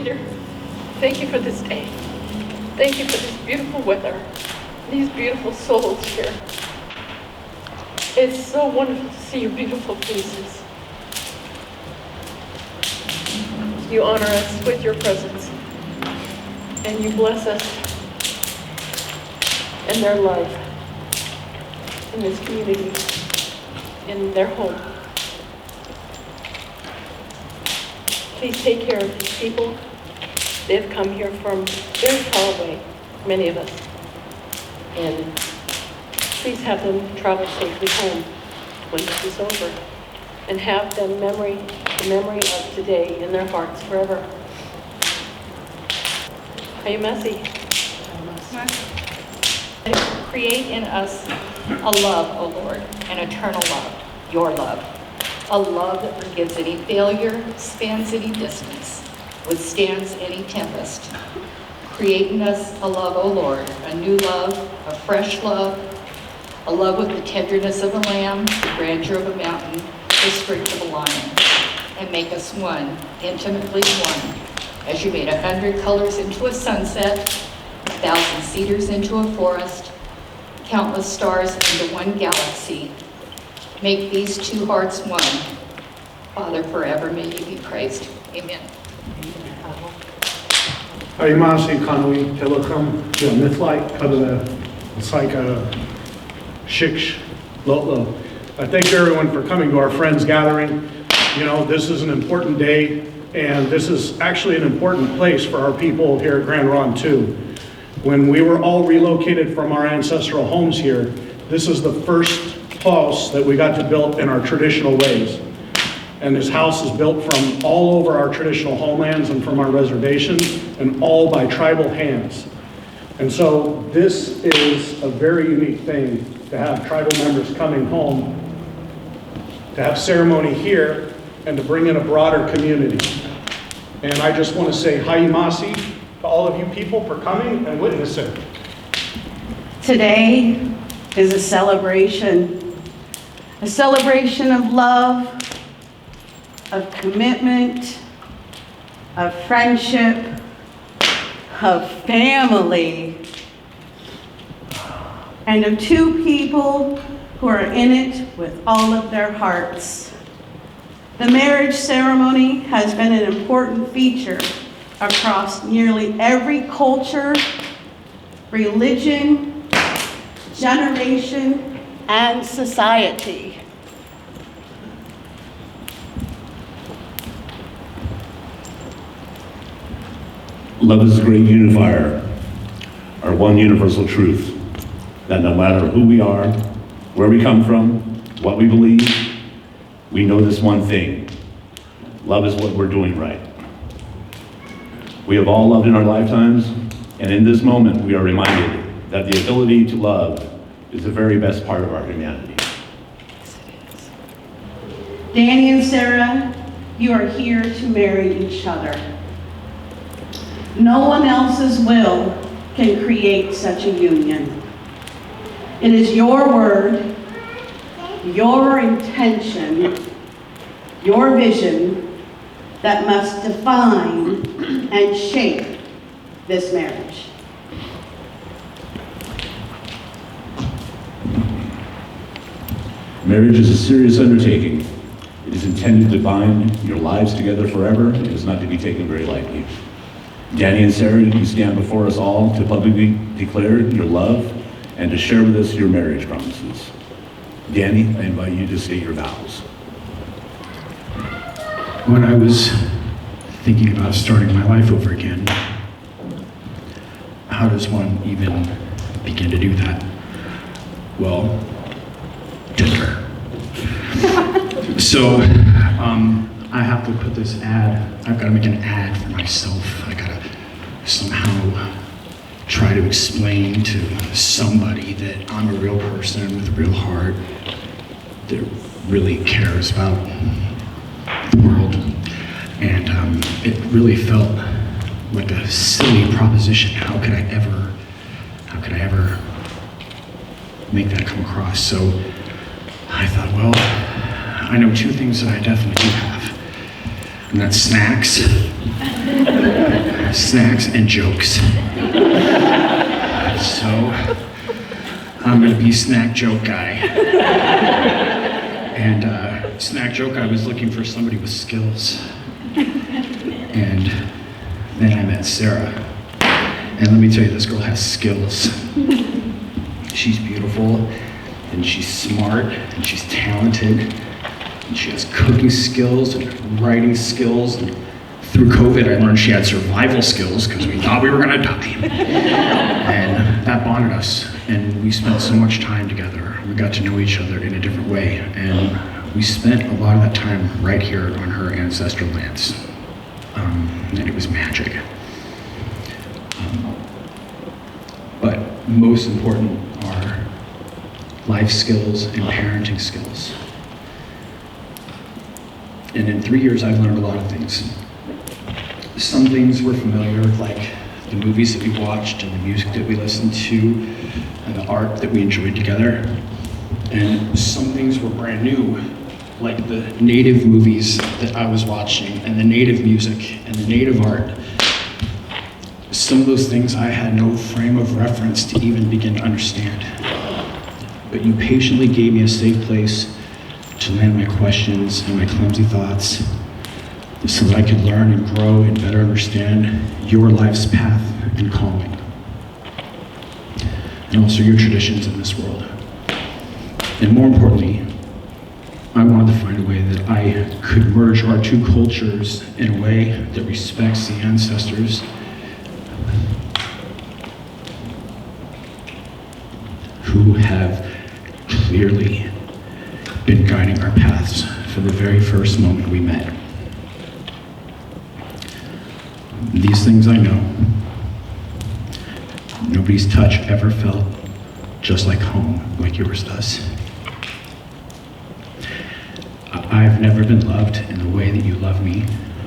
Peter. Thank you for this day. Thank you for this beautiful weather, these beautiful souls here. It's so wonderful to see your beautiful faces. You honor us with your presence, and you bless us in their life, in this community, in their home. Please take care of these people. They've come here from very far away, many of us. And please have them travel safely home when this is over. And have the memory of today in their hearts forever. Hayamasi. Create in us a love, O Lord, an eternal love, your love. A love that forgives any failure, spans any distance, withstands any tempest. Create in us a love, O Lord, a new love, a fresh love, a love with the tenderness of a lamb, the grandeur of a mountain, the strength of a lion. And make us one, intimately one, as you made 100 colors into a sunset, 1,000 cedars into a forest, countless stars into one galaxy. Make these two hearts one. Father, forever may you be praised. Amen. Hayamasi kanui telekam mithlite kada saika shiksh lotlo. I thank everyone for coming to our Friends Gathering. You know, this is an important day, and this is actually an important place for our people here at Grand Ronde too. When we were all relocated from our ancestral homes here, this is the first house that we got to build in our traditional ways. And this house is built from all over our traditional homelands and from our reservations, and all by tribal hands. And so this is a very unique thing to have tribal members coming home, to have ceremony here, and to bring in a broader community. And I just want to say Hayamasi to all of you people for coming and witnessing. Today is a celebration of love, of commitment, of friendship, of family, and of two people who are in it with all of their hearts. The marriage ceremony has been an important feature across nearly every culture, religion, generation, and society. Love is a great unifier, our one universal truth, that no matter who we are, where we come from, what we believe, we know this one thing: love is what we're doing right. We have all loved in our lifetimes, and in this moment we are reminded that the ability to love is the very best part of our humanity. Danny and Sarah, you are here to marry each other. No one else's will can create such a union. It is your word, your intention, your vision that must define and shape this marriage. Marriage is a serious undertaking. It is intended to bind your lives together forever. It is not to be taken very lightly. Danny and Sarah, you stand before us all to publicly declare your love and to share with us your marriage promises. Danny, I invite you to state your vows. When I was thinking about starting my life over again, how does one even begin to do that? Well, Tinder. So, I have to put this ad, I've got to make an ad for myself. I got to somehow try to explain to somebody that I'm a real person with a real heart that really cares about the world. And it really felt like a silly proposition. How could I ever make that come across? So I thought, well, I know two things that I definitely do have, and that's snacks snacks and jokes. So, I'm gonna be snack joke guy. And snack joke, I was looking for somebody with skills. And then I met Sarah. And let me tell you, this girl has skills. She's beautiful, and she's smart, and she's talented, and she has cooking skills and writing skills. And through COVID, I learned she had survival skills because we thought we were gonna die. And that bonded us, and we spent so much time together. We got to know each other in a different way, and we spent a lot of that time right here on her ancestral lands. And it was magic. But most important are life skills and parenting skills. And in 3 years, I've learned a lot of things. Some things were familiar, like the movies that we watched and the music that we listened to and the art that we enjoyed together. And some things were brand new, like the native movies that I was watching and the native music and the native art. Some of those things I had no frame of reference to even begin to understand. But you patiently gave me a safe place to land my questions and my clumsy thoughts so that I could learn and grow and better understand your life's path and calling. And also your traditions in this world. And more importantly, I wanted to find a way that I could merge our two cultures in a way that respects the ancestors who have clearly been guiding our paths from the very first moment we met. These things I know. Nobody's touch ever felt just like home, like yours does. I've never been loved in the way that you love me,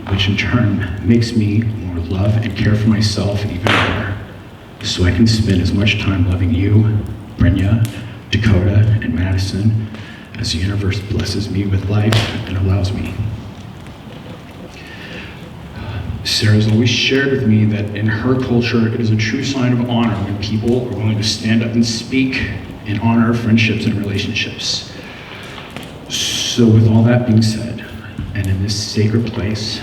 which in turn makes me more love and care for myself even more, so I can spend as much time loving you, Brenya, Dakota, and Madison as the universe blesses me with life and allows me. Sarah's always shared with me that in her culture, it is a true sign of honor when people are willing to stand up and speak in honor of friendships and relationships. So with all that being said, and in this sacred place,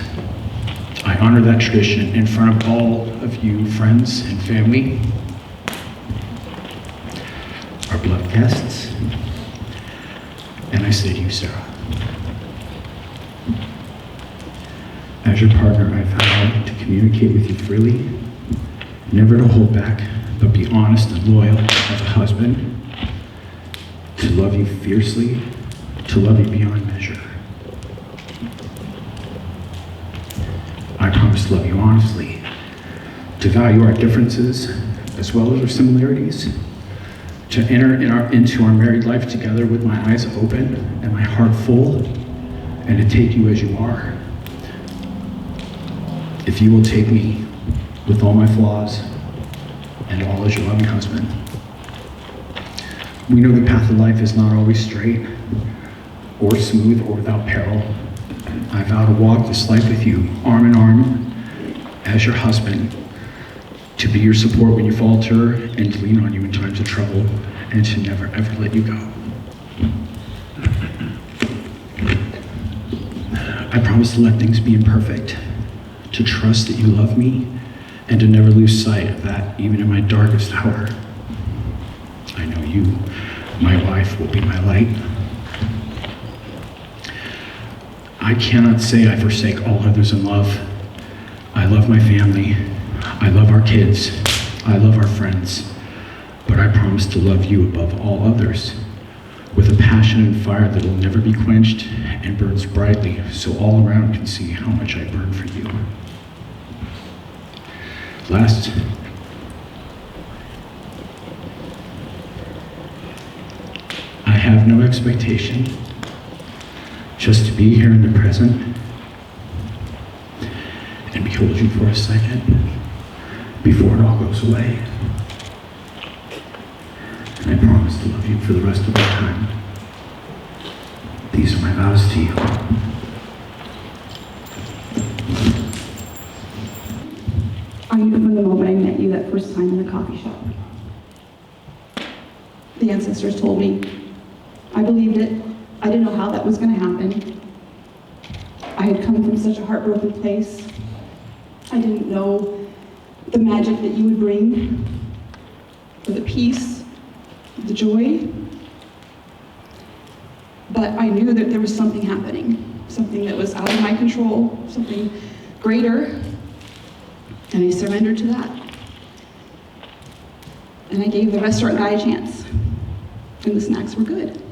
I honor that tradition in front of all of you friends and family, our beloved guests, and I say to you, Sarah, as your partner, I vow to communicate with you freely, never to hold back, but be honest and loyal as a husband, to love you fiercely, to love you beyond measure. I promise to love you honestly, to value our differences as well as our similarities, to enter into our married life together with my eyes open and my heart full, and to take you as you are. If you will take me with all my flaws and all as your loving husband. We know the path of life is not always straight or smooth or without peril. I vow to walk this life with you, arm in arm, as your husband, to be your support when you falter and to lean on you in times of trouble, and to never ever let you go. I promise to let things be imperfect, to trust that you love me, and to never lose sight of that even in my darkest hour. I know you, my wife, will be my light. I cannot say I forsake all others in love. I love my family, I love our kids, I love our friends, but I promise to love you above all others, with a passion and fire that will never be quenched and burns brightly so all around can see how much I burn for you. Last, I have no expectation, just to be here in the present and behold you for a second before it all goes away. And I promise to love you for the rest of our time. These are my vows to you. I knew from the moment I met you that first time in the coffee shop. The ancestors told me. I believed it. I didn't know how that was going to happen. I had come from such a heartbroken place. I didn't know the magic that you would bring, or the peace, the joy. But I knew that there was something happening, something that was out of my control, something greater, and I surrendered to that. And I gave the restaurant guy a chance, and the snacks were good.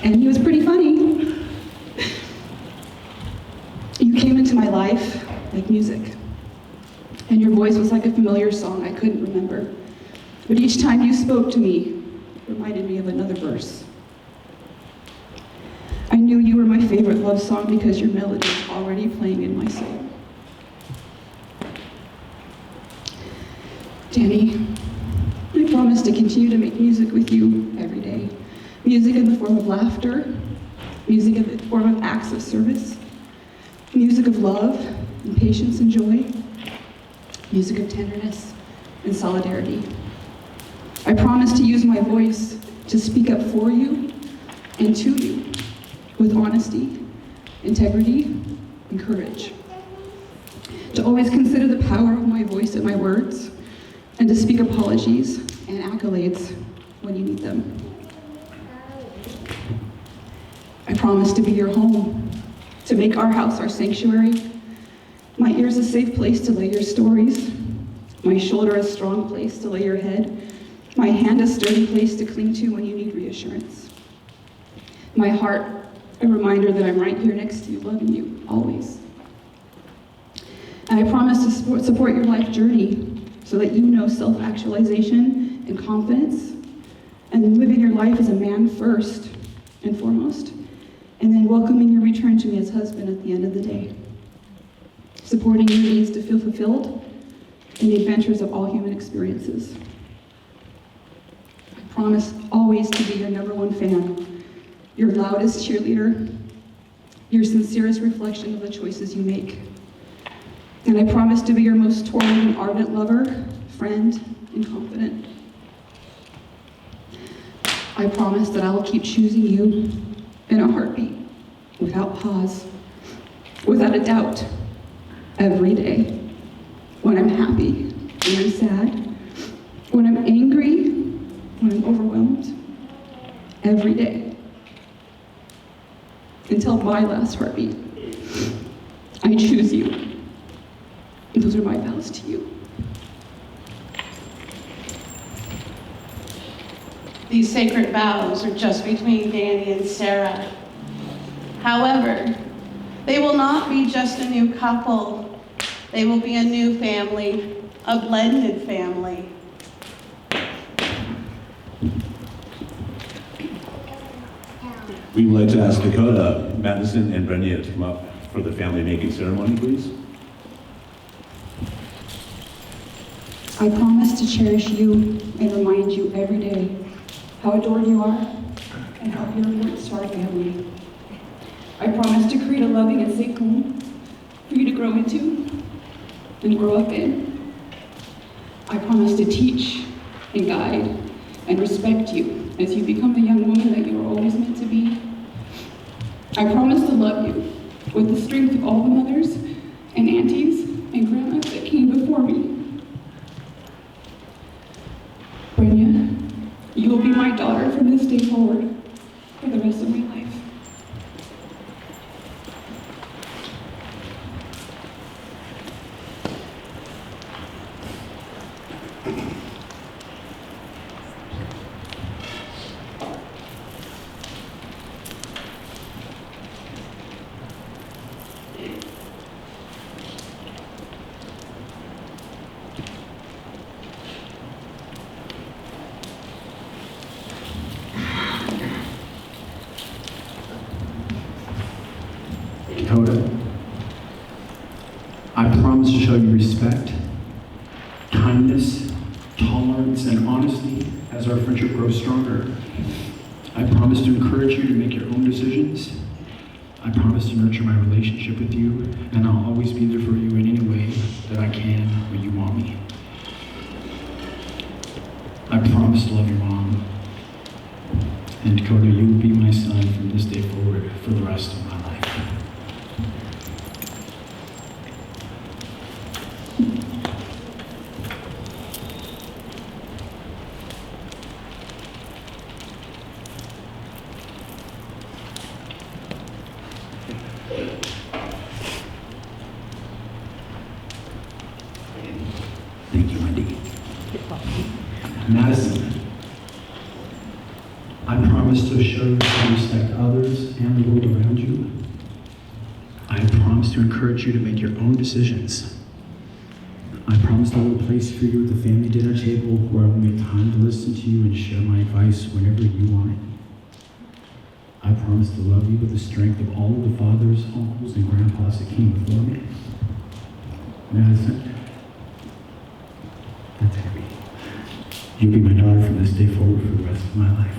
And he was pretty funny. You came into my life like music, and your voice was like a familiar song I couldn't remember. But each time you spoke to me, it reminded me of another verse. I knew you were my favorite love song because your melody was already playing in my soul. Danny, I promise to continue to make music with you every day. Music in the form of laughter, music in the form of acts of service, music of love and patience and joy, music of tenderness and solidarity. I promise to use my voice to speak up for you and to you with honesty, integrity, and courage. To always consider the power of my voice and my words, and to speak apologies and accolades when you need them. I promise to be your home, to make our house our sanctuary, my ears a safe place to lay your stories, my shoulder a strong place to lay your head, my hand a sturdy place to cling to when you need reassurance, my heart a reminder that I'm right here next to you, loving you, always. And I promise to support your life journey so that you know self-actualization and confidence, and living your life as a man first and foremost, and then welcoming your return to me as husband at the end of the day. Supporting your needs to feel fulfilled in the adventures of all human experiences. I promise always to be your #1 fan, your loudest cheerleader, your sincerest reflection of the choices you make. And I promise to be your most toiling and ardent lover, friend, and confidant. I promise that I will keep choosing you in a heartbeat, without pause, without a doubt, every day. When I'm happy, when I'm sad, when I'm angry, when I'm overwhelmed, every day. Until my last heartbeat. I choose you. And those are my vows to you. These sacred vows are just between Danny and Sarah. However, they will not be just a new couple. They will be a new family, a blended family. We would like to ask Dakota, Madison, and Brenda to come up for the family making ceremony, please. I promise to cherish you and remind you every day how adored you are and how you're important to our family. I promise to create a loving and safe home for you to grow into and grow up in. I promise to teach and guide and respect you as you become the young woman that you were always meant to be. I promise to love you with the strength of all the mothers and aunties and grandmas that came before me. Brenda, you will be my daughter from this day forward for the rest of my life. Dakota, I promise to show you respect, kindness, tolerance, and honesty as our friendship grows stronger. I promise to encourage you to make your own decisions I promise to nurture my relationship with you, and I'll always be there for you in any way that I can when you want me. I promise to love your mom. And Dakota, you will be my son from this day forward for the rest of my life. Thank you, Wendy. Madison, I promise to show you to respect others and the world around you. I promise to encourage you to make your own decisions. I promise to hold a place for you at the family dinner table where I will make time to listen to you and share my advice whenever you want it. I promise to love you with the strength of all of the fathers, uncles, and grandpas that came before me. Madison, that's heavy. You'll be my daughter from this day forward for the rest of my life.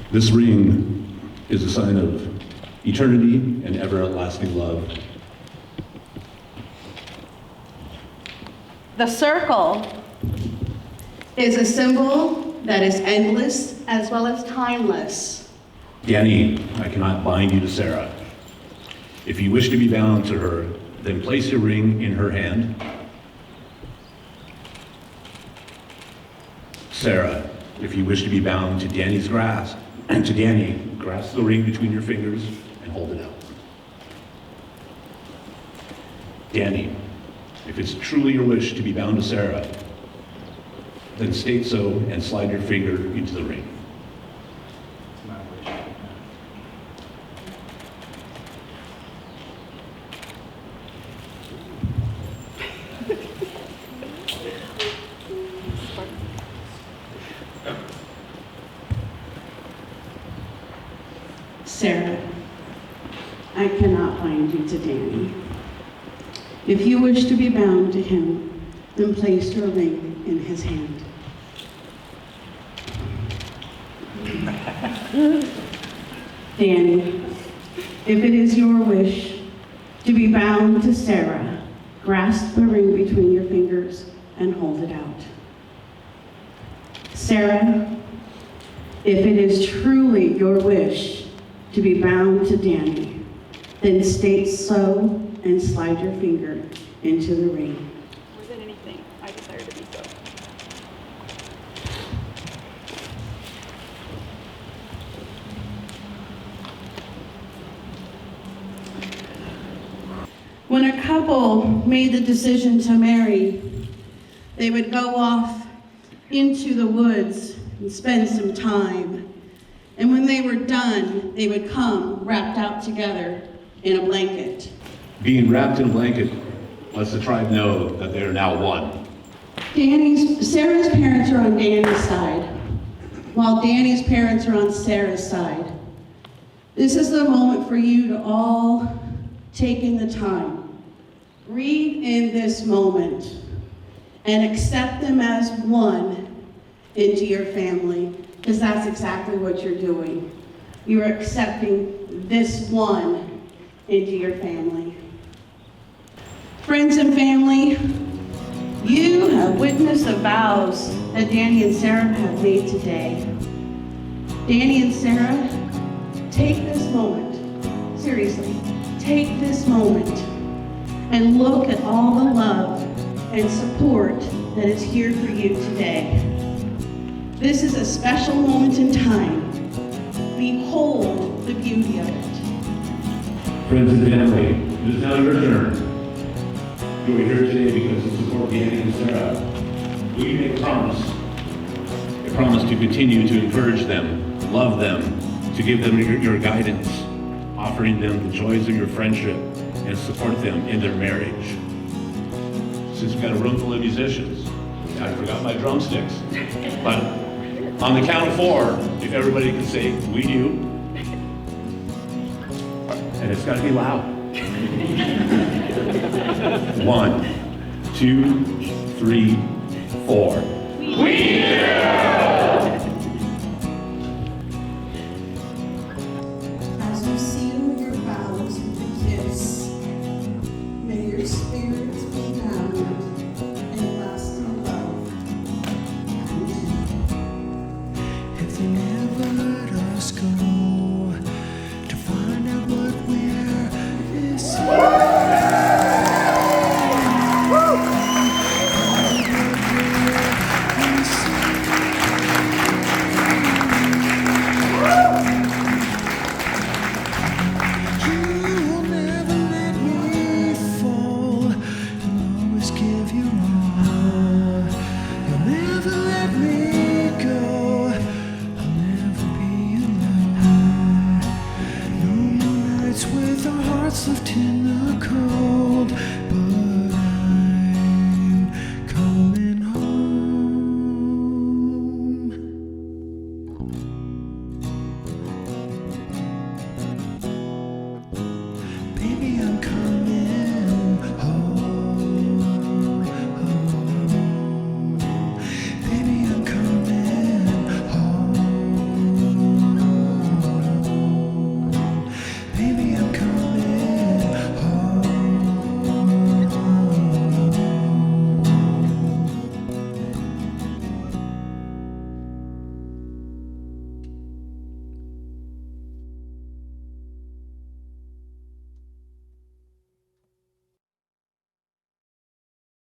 This ring is a sign of eternity and everlasting love. The circle is a symbol that is endless as well as timeless. Danny, I cannot bind you to Sarah. If you wish to be bound to her, then place your ring in her hand. Sarah, if you wish to be bound to Danny's grasp, and to Danny, grasp the ring between your fingers and hold it out. Danny, if it's truly your wish to be bound to Sarah, then state so and slide your finger into the ring. Sarah, I cannot bind you to Danny. If you wish to be bound to him, then place your ring in his hand. Danny, if it is your wish to be bound to Sarah, grasp the ring between your fingers and hold it out. Sarah, if it is truly your wish to be bound to Danny, then state so and slide your finger into the ring. More than anything, I desire to be so. When a couple made the decision to marry, they would go off into the woods and spend some time. And when they were done, they would come wrapped out together in a blanket. Being wrapped in a blanket lets the tribe know that they are now one. Sarah's parents are on Danny's side, while Danny's parents are on Sarah's side. This is the moment for you to all take in the time. Read in this moment and accept them as one into your family, because that's exactly what you're doing. You're accepting this one into your family. Friends and family, you have witnessed the vows that Danny and Sarah have made today. Danny and Sarah, take this moment, seriously, take this moment and look at all the love and support that is here for you today. This is a special moment in time. Behold the beauty of it. Friends and family, it is now your turn. You are here today because you support Danny and Sarah. Will you make a promise? A promise to continue to encourage them, love them, to give them your guidance, offering them the joys of your friendship, and support them in their marriage. Since we've got a room full of musicians, I forgot my drumsticks. But on the count of 4, if everybody can say, "We do," and it's gotta be loud. 1, 2, 3, 4. As you seal your vows with a kiss, may your spirits be bound in lasting love. If they never let us go to find out what we're missing. You'll never let me fall. You'll always give your all. You'll never let me go. I'll never be alone. No more nights with our hearts left in the cold, but I'm coming home. Baby,